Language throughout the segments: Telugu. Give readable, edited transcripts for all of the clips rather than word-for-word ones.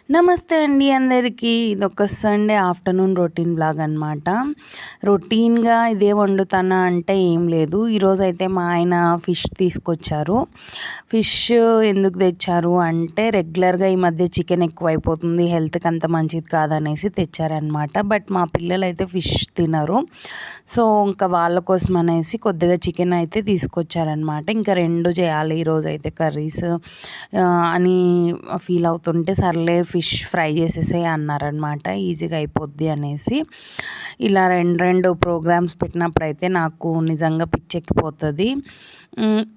నమస్తే అండి అందరికీ. ఇదొక సండే ఆఫ్టర్నూన్ రొటీన్ బ్లాగ్ అనమాట. రొటీన్‌గా ఇదే వండుతానా అంటే ఏం లేదు. ఈరోజైతే మా ఆయన ఫిష్ తీసుకొచ్చారు. ఫిష్ ఎందుకు తెచ్చారు అంటే రెగ్యులర్‌గా ఈ మధ్య చికెన్ ఎక్కువైపోతుంది. హెల్త్‌కి అంత మంచిది కాదనేసి తెచ్చారనమాట. బట్ మా పిల్లలైతే ఫిష్ తినరు. సో ఇంకా వాళ్ళ కోసం అనేసి కొద్దిగా చికెన్ అయితే తీసుకొచ్చారనమాట. ఇంకా 2 చేయాలి ఈరోజైతే కర్రీస్ అని ఫీల్ అవుతుంటే సర్లే ఫిష్ ఫ్రై చేసేసేయి అన్నారనమాట. ఈజీగా అయిపోద్ది అనేసి. ఇలా 2 ప్రోగ్రామ్స్ పెట్టినప్పుడైతే నాకు నిజంగా పిచ్చెక్కిపోతుంది.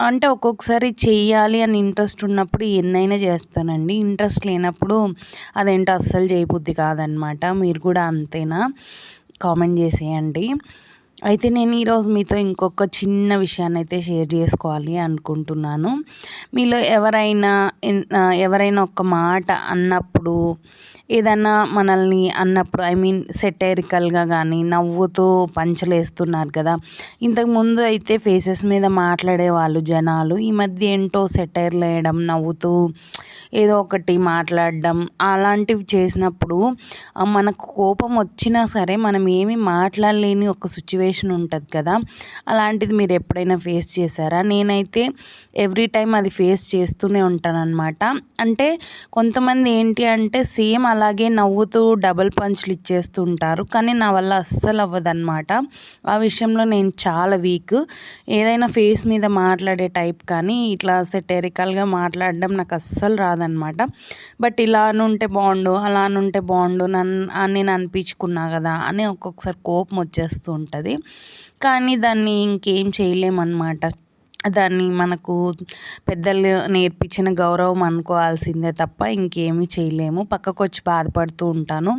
అంటే ఒక్కొక్కసారి చెయ్యాలి అని ఇంట్రెస్ట్ ఉన్నప్పుడు ఎన్నైనా చేస్తానండి. ఇంట్రెస్ట్ లేనప్పుడు అదేంటో అస్సలు చేయబుద్ధి కాదనమాట. మీరు కూడా అంతేనా? కామెంట్ చేసేయండి. అయితే నేను ఈరోజు మీతో ఇంకొక చిన్న విషయాన్ని అయితే షేర్ చేసుకోవాలి అనుకుంటున్నాను. మీలో ఎవరైనా ఒక మాట అన్నప్పుడు, ఏదన్నా మనల్ని అన్నప్పుడు సెటైరికల్‌గా కానీ నవ్వుతూ పంచలేస్తున్నారు కదా! ఇంతకుముందు అయితే ఫేసెస్ మీద మాట్లాడేవాళ్ళు జనాలు. ఈ మధ్య ఏంటో సెటైర్లు వేయడం, నవ్వుతూ ఏదో ఒకటి మాట్లాడడం అలాంటివి చేసినప్పుడు మనకు కోపం వచ్చినా సరే మనం ఏమీ మాట్లాడలేని ఒక సిచ్యువేషన్ ఉంటుంది కదా! అలాంటిది మీరు ఎప్పుడైనా ఫేస్ చేశారా? నేనైతే ఎవ్రీ టైం అది ఫేస్ చేస్తూనే ఉంటానన్నమాట. అంటే కొంతమంది ఏంటి అంటే సేమ్ అలాగే నవ్వుతూ డబుల్ పంచ్లు ఇచ్చేస్తూ ఉంటారు. కానీ నా వల్ల అస్సలు అవ్వదన్నమాట. ఆ విషయంలో నేను చాలా వీక్. ఏదైనా ఫేస్ మీద మాట్లాడే టైప్ కానీ ఇట్లా సెటైరికల్‌గా మాట్లాడడం నాకు అస్సలు రాదనమాట. బట్ ఇలా అనుంటే బాగుండు, అలా అనుంటే బాగుండు, నేను అనిపించుకున్నా కదా అని ఒక్కొక్కసారి కోపం వచ్చేస్తూ ఉంటుంది. కానీ దాన్ని ఇంకేం చేయలేమన్నమాట. దాన్ని మనకు పెద్దలు నేర్పించిన గౌరవం అనుకోవాల్సిందే తప్ప ఇంకేమీ చేయలేము. పక్కకొచ్చి బాధపడుతూ ఉంటాను.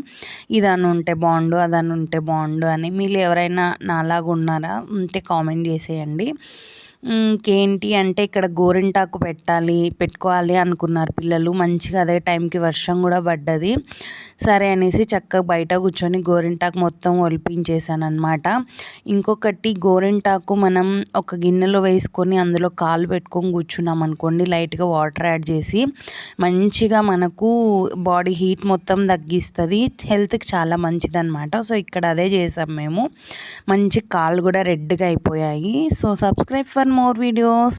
ఇదని ఉంటే బాగుండు, అదని ఉంటే బాగుండు అని. మీరు ఎవరైనా నాలాగా ఉన్నారా? ఉంటే కామెంట్ చేసేయండి. ఇంకేంటి అంటే ఇక్కడ గోరింటాకు పెట్టుకోవాలి అనుకున్నారు పిల్లలు. మంచిగా అదే టైంకి వర్షం కూడా పడ్డది. సరే అనేసి చక్కగా బయట కూర్చొని గోరింటాకు మొత్తం ఒలిపించేసానమాట. ఇంకొకటి గోరింటాకు మనం ఒక గిన్నెలో వేసుకొని అందులో కాలు పెట్టుకొని కూర్చున్నాం అనుకోండి, లైట్గా వాటర్ యాడ్ చేసి మంచిగా మనకు బాడీ హీట్ మొత్తం తగ్గిస్తుంది. హెల్త్కి చాలా మంచిదన్నమాట. సో ఇక్కడ అదే చేసాం మేము. మంచి కాళ్ళు కూడా రెడ్గా అయిపోయాయి. So subscribe for more videos.